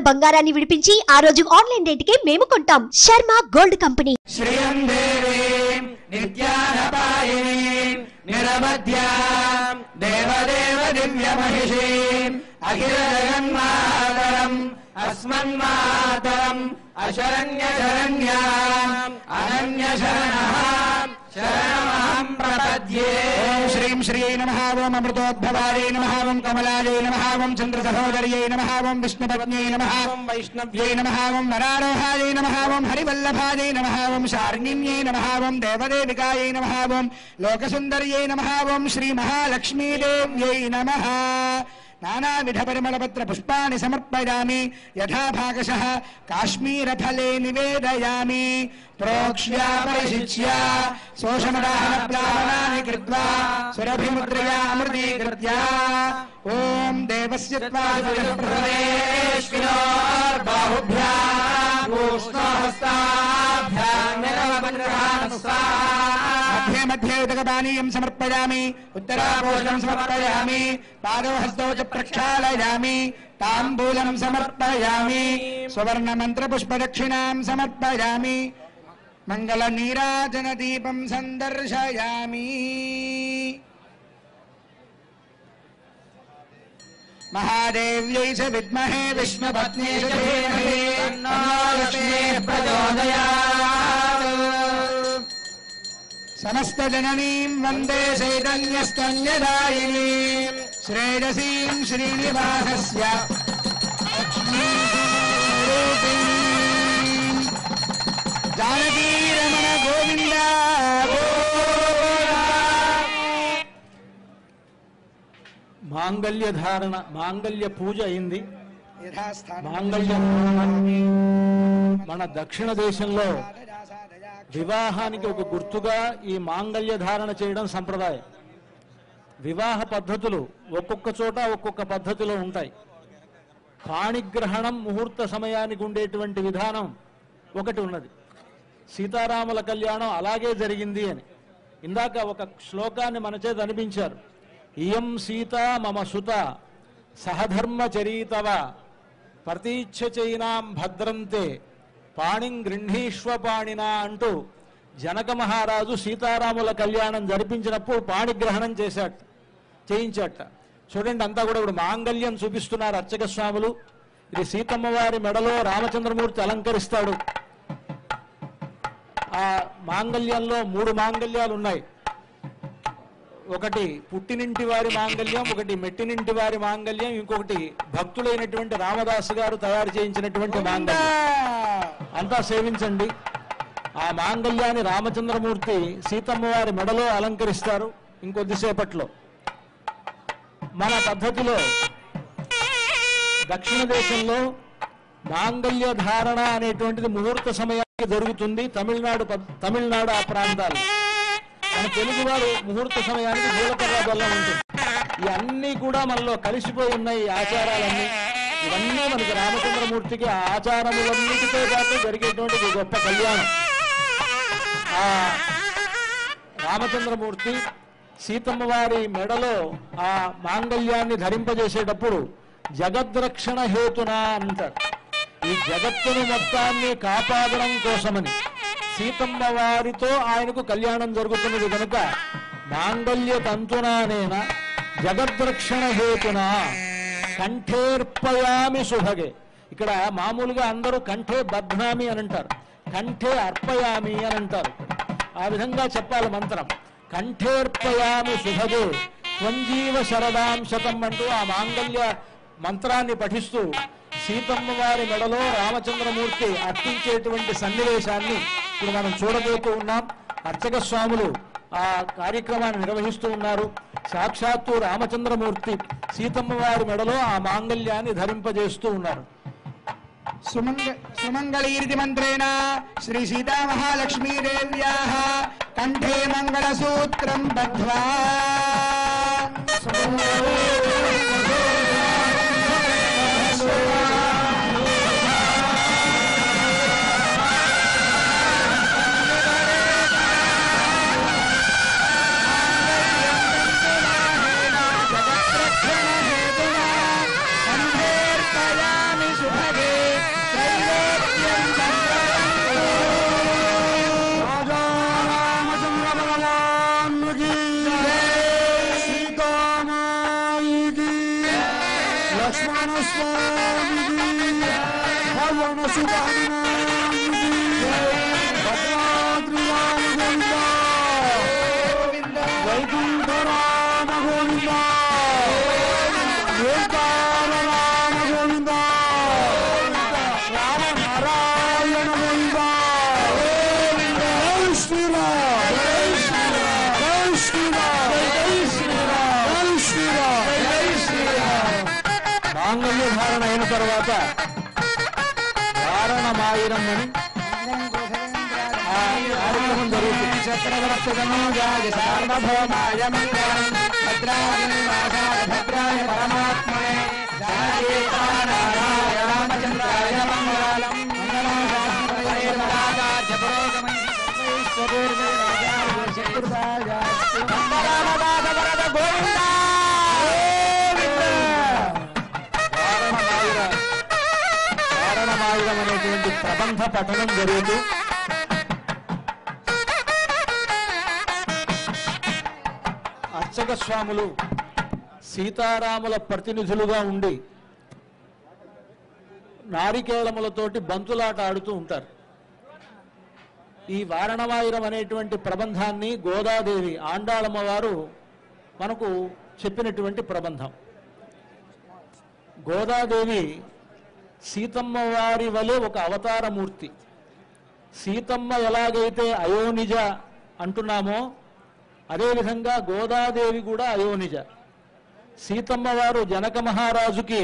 బంగారాన్ని విడిపించి ఆ రోజు ఆన్లైన్ రేటుకే మేము కొంటాం. Sharma gold company. శ్రీయం దేవీం నిత్యానపాయినీం నిరవధ్యాం దేవదేవ దివ్యమహిషీం అఖిల జగన్మాతరం అస్మన్మాతరం అశరణ్య శరణ్యాం అనన్య శరణః శరణమహం ప్రపద్యే. ఓం శ్రీం శ్రీ నమః. ఓం అమృతోద్భవాయ నమః. ఓం కమలాయ నమః. ఓం చంద్ర సహోదర్యై నమః. ఓం విష్ణుపత్న్యై నమః. ఓం వైష్ణవ్యై నమః. ఓం నరారోహాయ నమః. ఓం హరివల్లభాయ నమః. ఓం శార్ణిన్యై నమః. ఓం దేవదేవికాయై నమః. ఓం లోకసుందర్యై నమః. ఓం శ్రీ మహాలక్ష్మీదేవ్యై నమః. నానావిధ పరిమళపత్ర పుష్పాన్ని సమర్పయామి. యథా భాగశః కాశ్మీరఫలే నివేదయామి. ప్రోక్ష్య పరిశిచ్య శోషమదాహన ప్లావనాని కృత్వా సురభిముద్రయా అమృతీకృత్య ఓం దేవస్య త్వాసురేష్వినోర్బాహుభ్యాం ఉష్ణహస్తాభ్యాం మధ్యే మధ్యే ఉదకపానీయం సమర్పయామి. ఉత్తరాపోషణం సమర్పయామి. పాదో హస్తో చ ప్రక్షాళయామి. తాంబూలం సమర్పయామి. సువర్ణ మంత్ర పుష్పదక్షిణాం సమర్పయామి. మంగళ నీరాజన దీపం సందర్శయామి. మహాదేవ్యై చ విద్మహే విష్ణుపత్న్యై చ ధీమహి తన్నో లక్ష్మీః ప్రచోదయాత్. సమస్త జననీం వందే చైతన్యస్తన్యదాయినీం శ్రేయసీం శ్రీనివాసస్య లక్ష్మీరూపిణీం జానకీ రమణ గోవింద మాంగళ్య ధారణ, మాంగళ్య పూజ అయింది. యథాస్థానం మాంగళ్య మన దక్షిణ దేశంలో వివాహానికి ఒక గుర్తుగా ఈ మాంగళ్య ధారణ చేయడం సంప్రదాయం. వివాహ పద్ధతులు ఒక్కొక్క చోట ఒక్కొక్క పద్ధతిలో ఉంటాయి. పాణిగ్రహణం ముహూర్త సమయానికి ఉండేటువంటి విధానం ఒకటి ఉన్నది. సీతారాముల కళ్యాణం అలాగే జరిగింది అని ఇందాక ఒక శ్లోకాన్ని మన చేత అనిపించారు. ఇయం సీత మమ సుత సహధర్మచరీతవ ప్రతీచ్ఛచైనాం భద్రంతే పాణిం గృహీష్వ పాణినా అంటూ జనక మహారాజు సీతారాముల కళ్యాణం జరిపించినప్పుడు పాణిగ్రహణం చేయించాట. చూడండి, అంతా కూడా ఇప్పుడు మాంగళ్యం చూపిస్తున్నారు అర్చక స్వాములు. ఇది సీతమ్మ వారి మెడలో రామచంద్రమూర్తి అలంకరిస్తాడు. ఆ మాంగళ్యంలో 3 మాంగళ్యాలు ఉన్నాయి. ఒకటి పుట్టినింటి వారి మాంగళ్యం, ఒకటి మెట్టినింటి వారి మాంగళ్యం, ఇంకొకటి భక్తులైనటువంటి రామదాసు గారు తయారు చేయించినటువంటి మాంగళ్యం. అంతా సేవించండి. ఆ మాంగళ్యాన్ని రామచంద్రమూర్తి సీతమ్మ వారి మెడలో అలంకరిస్తారు ఇంకొద్దిసేపట్లో. మన పద్ధతిలో దక్షిణ దేశంలో మాంగళ్య ధారణ అనేటువంటిది ముహూర్త సమయానికి జరుగుతుంది. తమిళనాడు ఆ ప్రాంతాలు. మన తెలుగు వారు ముహూర్త సమయానికి జీలకర్ర బెల్లం ఉంటుంది. ఇవన్నీ కూడా మనలో కలిసిపోయి ఉన్నాయి. ఆచారాలన్నీ ఇవన్నీ మనకి రామచంద్రమూర్తికి ఆచారములన్నిటితో పాటు జరిగేటువంటి గొప్ప కళ్యాణం. ఆ రామచంద్రమూర్తి సీతమ్మ వారి మెడలో ఆ మాంగళ్యాన్ని ధరింపజేసేటప్పుడు జగద్రక్షణ హేతున అంటారు. ఈ జగత్తును మొత్తాన్ని కాపాడడం కోసమని సీతమ్మ వారితో ఆయనకు కళ్యాణం జరుగుతున్నది కనుక మాంగళ్య తంతునానేన జగద్రక్షణ హేతున కంఠేర్పయామి శుభగే. ఇక్కడ మామూలుగా అందరూ కంఠే బధ్నామి అని అంటారు, కంఠే అర్పయామి అని అంటారు. ఆ విధంగా చెప్పాలి మంత్రం. కంఠేర్పయామి శుభగే త్వంజీవ శరదాం శతం అంటూ ఆ మాంగళ్య మంత్రాన్ని పఠిస్తూ సీతమ్మ వారి మెడలో రామచంద్రమూర్తి అర్పించేటువంటి సన్నివేశాన్ని ఇప్పుడు మనం చూడబోతూ ఉన్నాం. అర్చక స్వాములు ఆ కార్యక్రమాన్ని నిర్వహిస్తూ ఉన్నారు. సాక్షాత్తు రామచంద్రమూర్తి సీతమ్మ వారి మెడలో ఆ మాంగళ్యాన్ని ధరింపజేస్తూ ఉన్నారు. సుమంగళీరితి మంత్రేణ శ్రీ సీతా మహాలక్ష్మీదేవ్యాః కంఠే మంగళసూత్రం బద్ధ్వా మాంగళ్యధారణ అయిన తర్వాత వారణమాయిరం అని కార్యక్రమం జరుగుతుంది. చక్రవర్తితనూజాయ సార్వభౌమాయ మంగళం భద్రాయ భద్రాయ పరమాత్మనే జాయేతానాయ రామచంద్రాయ మంగళం మంగళాచార్య పురోగమై వారణమాయిరం అనేటువంటి ప్రబంధ పఠనం జరుగుతూ అర్చక స్వాములు సీతారాముల ప్రతినిధులుగా ఉండి నారికేళములతోటి బంతులాట ఆడుతూ ఉంటారు. ఈ వారణమాయిరం అనేటువంటి ప్రబంధాన్ని గోదాదేవి ఆండాళమ్మ వారు మనకు చెప్పినటువంటి ప్రబంధం. గోదాదేవి సీతమ్మ వారి వలె ఒక అవతారమూర్తి. సీతమ్మ ఎలాగైతే అయోనిజ అంటున్నామో అదేవిధంగా గోదాదేవి కూడా అయోనిజ. సీతమ్మ వారు జనక మహారాజుకి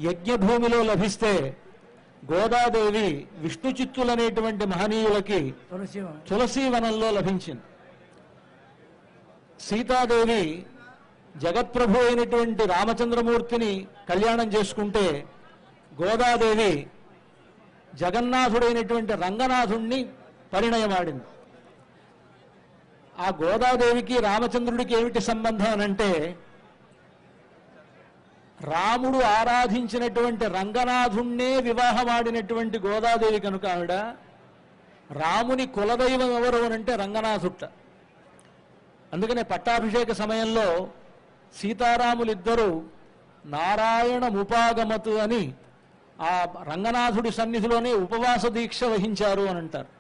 యజ్ఞభూమిలో లభిస్తే గోదాదేవి విష్ణు చిత్తులనేటువంటి మహనీయులకి తులసీవనంలో లభించింది. సీతాదేవి జగత్ప్రభు అయినటువంటి రామచంద్రమూర్తిని కళ్యాణం చేసుకుంటే గోదాదేవి జగన్నాథుడైనటువంటి రంగనాథుణ్ణి పరిణయమాడింది. ఆ గోదాదేవికి రామచంద్రుడికి ఏమిటి సంబంధం అనంటే రాముడు ఆరాధించినటువంటి రంగనాథుణ్ణే వివాహమాడినటువంటి గోదాదేవి కనుక ఆవిడ రాముని కులదైవం ఎవరు అనంటే రంగనాథుట్ట. అందుకనే పట్టాభిషేక సమయంలో సీతారాములిద్దరూ నారాయణముపాగమతు అని ఆ రంగనాథుడి సన్నిధిలోనే ఉపవాస దీక్ష వహించారు అని అంటారు.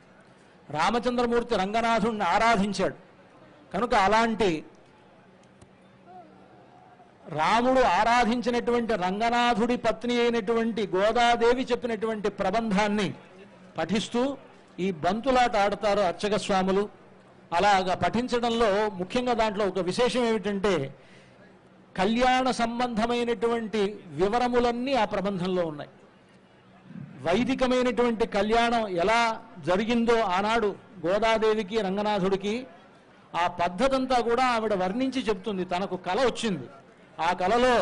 రామచంద్రమూర్తి రంగనాథుడిని ఆరాధించాడు కనుక అలాంటి రాముడు ఆరాధించినటువంటి రంగనాథుడి పత్ని అయినటువంటి గోదాదేవి చెప్పినటువంటి ప్రబంధాన్ని పఠిస్తూ ఈ బంతులాట ఆడతారు అర్చక స్వాములు. అలాగా పఠించడంలో ముఖ్యంగా దాంట్లో ఒక విశేషం ఏమిటంటే కళ్యాణ సంబంధమైనటువంటి వివరములన్నీ ఆ ప్రబంధంలో ఉన్నాయి. వైదికమైనటువంటి కళ్యాణం ఎలా జరిగిందో ఆనాడు గోదాదేవికి రంగనాథుడికి ఆ పద్ధతంతా కూడా ఆవిడ వర్ణించి చెప్తుంది. తనకు కల వచ్చింది, ఆ కలలో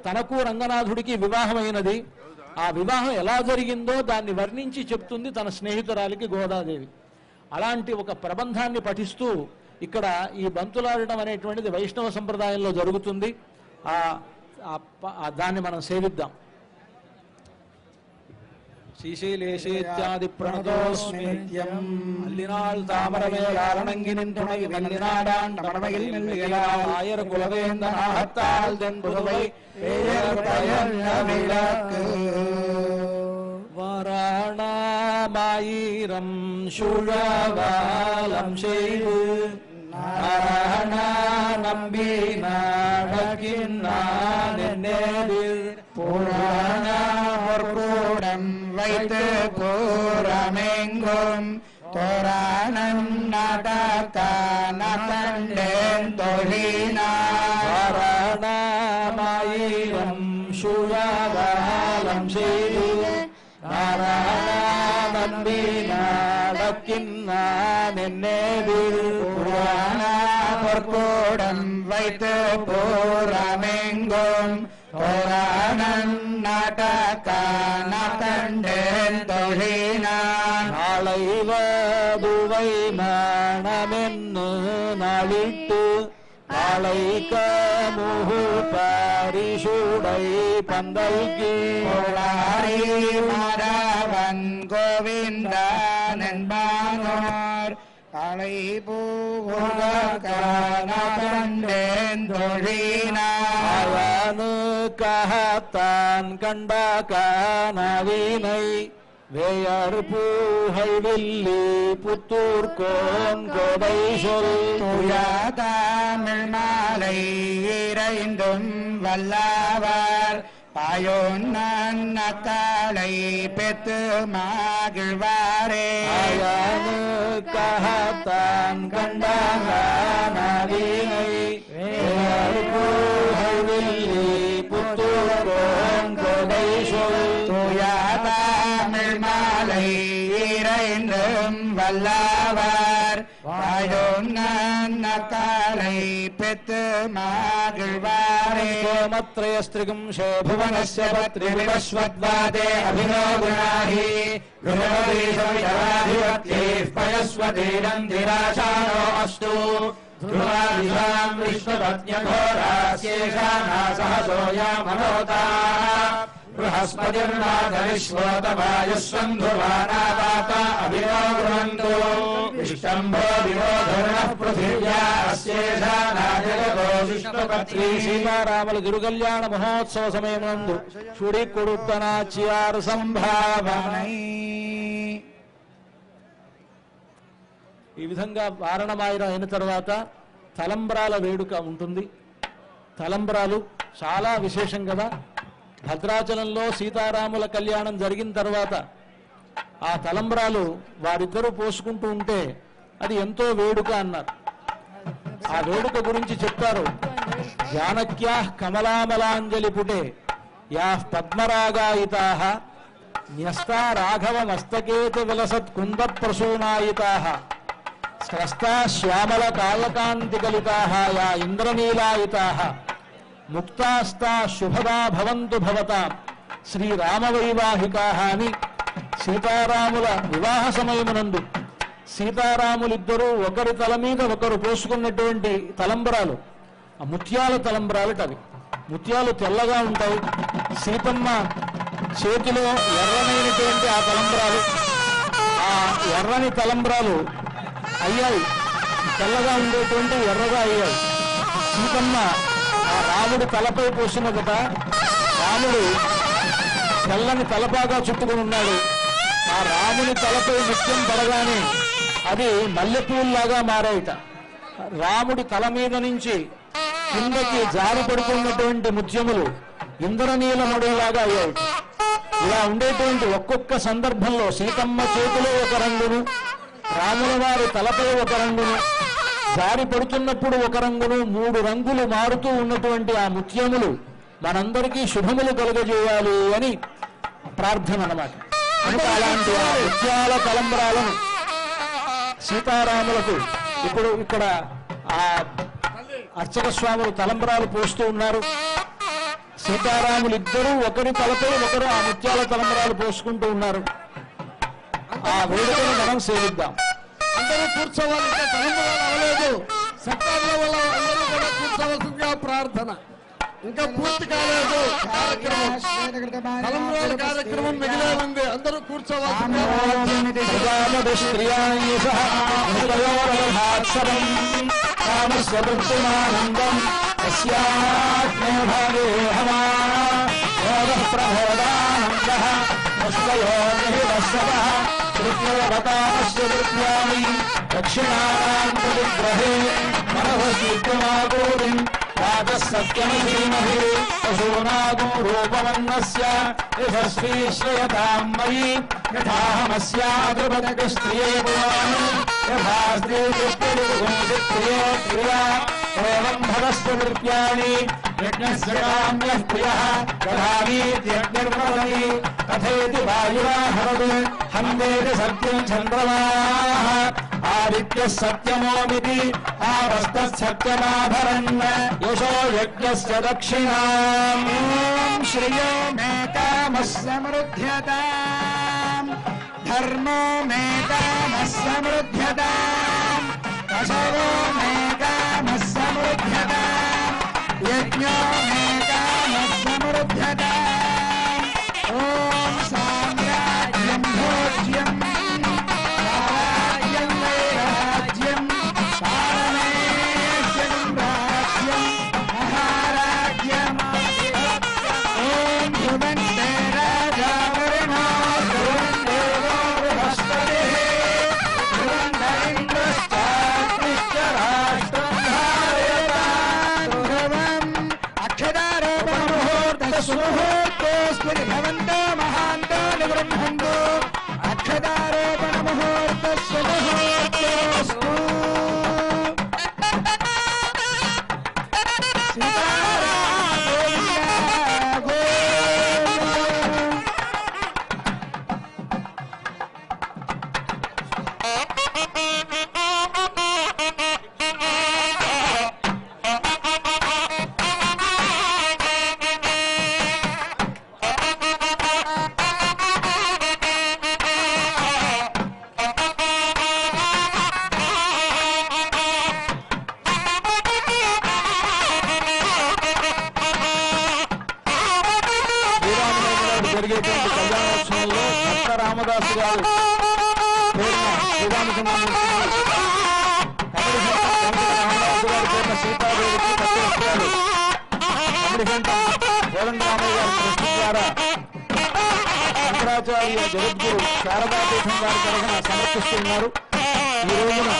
తనకు రంగనాథుడికి వివాహమైనది, ఆ వివాహం ఎలా జరిగిందో దాన్ని వర్ణించి చెప్తుంది తన స్నేహితురాలికి గోదాదేవి. అలాంటి ఒక ప్రబంధాన్ని పఠిస్తూ ఇక్కడ ఈ బంతులాడటం అనేటువంటిది వైష్ణవ సంప్రదాయంలో జరుగుతుంది. దాన్ని మనం సేవిద్దాం. శ్రీశైలేశేత్యాది ప్రణతోస్మి నిత్యం అల్లినాళ్ తామరమేళారణంగినిన్ துணை வெள்ளினாடான் நமரமையில் மெல்லுகிறாள் ஆயர் குலவேந்தன் ஆகத்தால் தென் புதுவை பேயர் பயன் விளக்கு வாராணமாயிரம் சுழவாலம் செய்து நாராயண நம்பி நாடகின்னான் என்னேதில் புராண கூடம் வைத்து கூறமெங்கும் தோராணம் நாடகான கண்டேன் தொழினாராயணமாயிரம் சுழவாலம் செய்து நாராயண நம்பி நாடகின்னான் என்னேதில் புராண பொற்கூடம் வைத்து கூறமெங்கும் புராணம் நாடகான கண்டேன் தொழினான் நாளை வதுவை மணமென்னு நாளிட்டு நாளைக்க முகு பரிசுடை பந்தல்கி மாதவன் கோவிந்தன் என்பானோர் காலை பூகன கண்டேன் தொழினான் காத்தான் கண்டாகானவீனை வேயற்பூகை வில்லி புத்தூர் கோன் கொடை சொல் தமிழ் மாலை இறைந்தும் வல்லாவார் பாயோன் நக்காளை பெத்து மகிழ்வாரே காத்தான் கண்டாகானவீனை வேயற்பூகை வில்லி புத்தூர் கோன் கொடை சொல் தமிழ் மாலை இறைந்தும் வல்லாவார் பாயோன் நக்காளை பெத்து மகிழ்வாரே கோமத்ரயஸ்திரிகும் भुवनस्य पत्रिविवस्वद्वादे अभिनो गुणाहि गृहदेशविधराधिपत्यैः पयस्वतीरन्धिराशानो अस्तु ध्रुवादिशाम् विश्वपत्न्यघोरास्येषाः सोऽयामनोताः बृहस्पतिर्नाथविश्वोतवायुस्वम् ध्रुवानावाता अभिनो गृह्णन्तु इष्टम्भो विरोधर्णः पृथिव्या अस्येषा नाजगतो विष्णुपत्नी సీతారాముల తిరుకల్యాణ మహోత్సవ సమయమునందు చుడి కొడుతనాచ్యారు సంభావన. ఈ విధంగా వారణమాయన అయిన తర్వాత తలంబ్రాల వేడుక ఉంటుంది. తలంబ్రాలు చాలా విశేషం కదా. భద్రాచలంలో సీతారాముల కళ్యాణం జరిగిన తర్వాత ఆ తలంబ్రాలు వారిద్దరూ పోసుకుంటూ ఉంటే అది ఎంతో వేడుక అన్నారు. ఆ వేడుక గురించి చెప్తారు. జానక్యా కమలామలాంజలి పుటే యా పద్మరాగాయితాః న్యస్తా రాఘవ మస్తకేత విలసత్ కుంద ప్రసూనాయితాః స్రస్తా శ్యామల కాళకాంతి కలితాః యా ఇంద్రనీలాయితాః ముక్తాస్తా శుభదా భవంతు భవతాం శ్రీరామవైవాహికాః అని సీతారాముల వివాహ సమయమునందు సీతారాములిద్దరూ ఒకరి తల మీద ఒకరు పోసుకున్నటువంటి తలంబరాలు ఆ ముత్యాల తలంబరాలటవి. ముత్యాలు తెల్లగా ఉంటాయి. సీతమ్మ చేతిలో ఎర్రనైనటువంటి ఆ తలంబరాలు, ఆ ఎర్రని తలంబరాలు అయ్యాయి, తెల్లగా ఉండేటువంటి ఎర్రగా అయ్యాయి. సీతమ్మ ఆ రాముడి తలపై పోసినదట. రాముడు తెల్లని తలపాగా చుట్టుకుని ఉన్నాడు. ఆ రాముని తలపై ముత్యం పడగానే అది మల్లెపూల్లాగా మారాయిట. రాముడి తల మీద నుంచి కిందకి జారి పడుతున్నటువంటి ముత్యములు ఇంద్రనీలమడులాగా అయ్యాయి. ఇలా ఉండేటువంటి ఒక్కొక్క సందర్భంలో సీతమ్మ చేతిలో ఒక రంగును, రాముల వారి తలపై ఒక రంగును, జారి పడుతున్నప్పుడు ఒక రంగును, 3 రంగులు మారుతూ ఉన్నటువంటి ఆ ముత్యములు మనందరికీ శుభములు కలుగజేయాలి అని ప్రార్థన అన్నమాట. అంటే అలాంటి ఆ ముత్యాల తలంబరాలను సీతారాములకు ఇప్పుడు ఇక్కడ ఆ అర్చక స్వాములు తలంబరాలు పోస్తూ ఉన్నారు. సీతారాములు ఇద్దరూ ఒకరి తలపై ఒకరు ఆ ముత్యాల తలంబరాలు పోసుకుంటూ ఉన్నారు. ఆ వేడుకను మనం సేవిద్దాం. అందరూ కూర్చోవాలి. తలంబరాలు అవ్వలేదు. సత్కారుల వల్ల అందరూ కూడా కూర్చోవలసిందిగా ప్రార్థన. ఇంకా పూర్తి కాలేదు కార్యక్రమం. తలంబరాల కార్యక్రమం మిగిలే ఉంది. అందరూ కూర్చోవాల్సిందిగా రామస్వృత్తిమానందం అస్యాత్మభాగే హవా ప్రభోదానందః పుష్పయోనివస్సవః కృష్ణవతాస్య వృత్యామి దక్షిణానాం ప్రతిగ్రహే మనః సత్యమధీమహి పశూనాగో రూపవన్నస్య యశస్వీ శ్రేయతాం మయి యథాహమస్యాద్రుపదక స్త్రియే పురాణి యథాస్త్రీ పుష్పరిపుంసిత్రియే ప్రియా ఏవం భవస్వ నృత్యాని యజ్ఞస్య కామ్యః ప్రియః దధామీత్యగ్నిర్వదతి తథేతి వాయురాహవత్ హందేతి సత్యం చంద్రమాః ఆదిత్యః సత్యమోమితి ఆవస్తత్సత్యమాభరన్ యశో యజ్ఞస్య దక్షిణాం శ్రియో మే కామః సమృద్ధ్యతాం ధర్మో మే కామః సమృద్ధ్యతాం పశవో మే కామః సమృద్ధ్యతాం యజ్ఞో మే కామః సమృద్ధ్యతాం ఓం సామ్రాజ్యం భోజ్యం రాజ్యం వైరాజ్యం పారమేశ్వరం రాజ్యం మహారాజ్యం సుముహూర్తోస్మి భవంతో మహాంతో నిగృహంతు అక్షదారోపణ ముహూర్త సుముహూర్తోస్తు జరిగేటువంటి కళ్యాణోత్సవంలో భక్త రామదాసు గారు పేరున శ్రీరామచంద్రమూర్తి రామదాసు గారి పేరున సీతాదేవికి పట్టు వస్త్రాలు కోదండరామయ్య గారి ట్రస్ట్ ద్వారా శంకరాచార్య జగద్గురు శారదాపీఠం వారి తరఫున సమర్పిస్తున్నారు. ఈ రోజున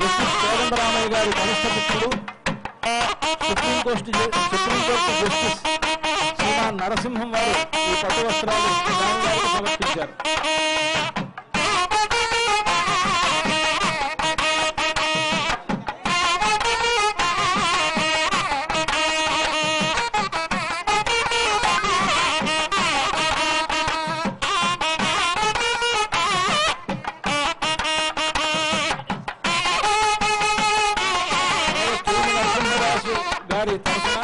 జస్టిస్ కోదండరామయ్య గారి కనిష్ట పుత్రుడు సుప్రీంకోర్టు జస్టిస్ శ్రీమాన్ నరసింహం వారు ఈ పట్టు వస్త్రాలు స్వామివారికి సమర్పించారు. నరసింహదాసు గారి తరఫున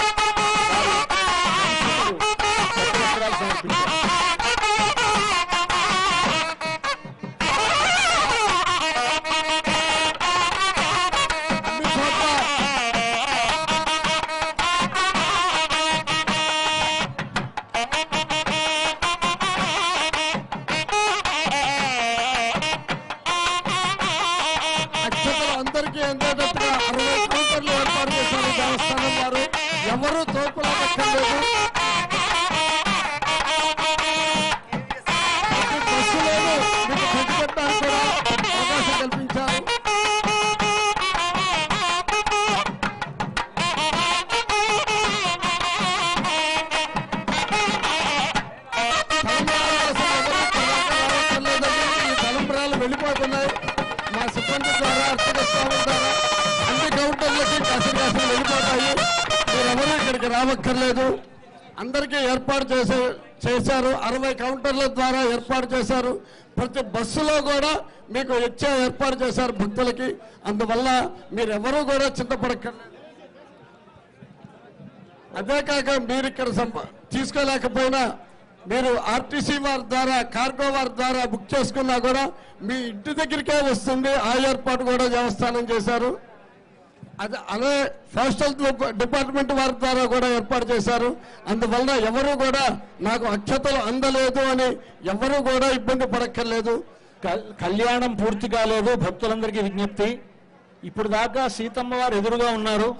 అందరికీ అందేటట్టుగా 60 కౌంటర్లు ఏర్పాటు చేశారు దేవస్థానం వారు. ఎవరు తోపులాడక్కర్లేదు. బస్సులోనూ మీకు పెట్టుబట్టడానికి కూడా అవకాశం కల్పించారు. ఈ తలంబరాలు వెళ్ళిపోతున్నాయి. మా సిబ్బంది ద్వారా అర్చక స్వామి ద్వారా అన్ని కౌంటర్లకి కాసిన వెళ్ళిపోతాయి. మీరెవరూ ఇక్కడికి రావక్కర్లేదు. అందరికీ ఏర్పాటు చేశారు. 60 కౌంటర్ల ద్వారా ఏర్పాటు చేశారు. ప్రతి బస్సులో కూడా మీకు ఇచ్చే ఏర్పాటు చేశారు భక్తులకి. అందువల్ల మీరెవరూ కూడా చింతపడక్కర్లేదు. అదే కాక మీరు ఇక్కడ తీసుకోలేకపోయినా మీరు ఆర్టీసీ వారి ద్వారా కార్గో వారి ద్వారా బుక్ చేసుకున్నా కూడా మీ ఇంటి దగ్గరికే వస్తుంది. ఆ ఏర్పాటు కూడా దేవస్థానం చేశారు. అదే పోస్టల్ డిపార్ట్మెంట్ వారి ద్వారా కూడా ఏర్పాటు చేశారు. అందువల్ల ఎవరు కూడా నాకు అక్షతలు అందలేదు అని ఎవరు కూడా ఇబ్బంది పడక్కర్లేదు. కళ్యాణం పూర్తి కాలేదు. భక్తులందరికీ విజ్ఞప్తి, ఇప్పుడు దాకా సీతమ్మ వారు ఎదురుగా ఉన్నారు.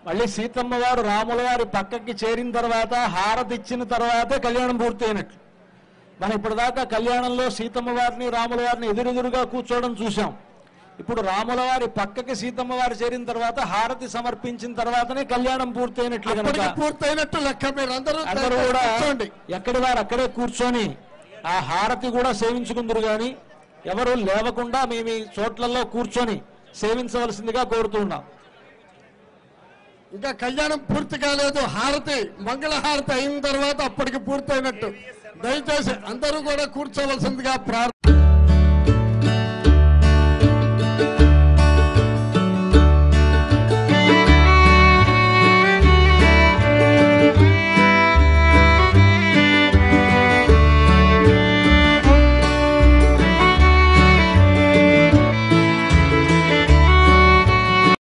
మళ్ళీ సీతమ్మ వారు రాముల వారి పక్కకి చేరిన తర్వాత హారతి ఇచ్చిన తర్వాతే కళ్యాణం పూర్తి అయినట్లు. మనం ఇప్పటిదాకా కళ్యాణంలో సీతమ్మ వారిని రాముల వారిని ఎదురెదురుగా కూర్చోవడం చూసాం. ఇప్పుడు రాముల వారి పక్కకి సీతమ్మ వారు చేరిన తర్వాత హారతి సమర్పించిన తర్వాతనే కళ్యాణం పూర్తయినట్లు కనుక పూర్తయినట్టు లెక్క. మీరు అందరూ కూడా ఎక్కడి వారు అక్కడే కూర్చొని ఆ హారతి కూడా సేవించుకుందరు. కానీ ఎవరు లేవకుండా మేము ఈ చోట్లలో కూర్చొని సేవించవలసిందిగా కోరుతున్నాం. ఇంకా కళ్యాణం పూర్తి కాలేదు. హారతి మంగళహారతి అయిన తర్వాత అప్పటికి పూర్తయినట్టు. దయచేసి అందరూ కూడా కూర్చోవలసిందిగా ప్రార్థన.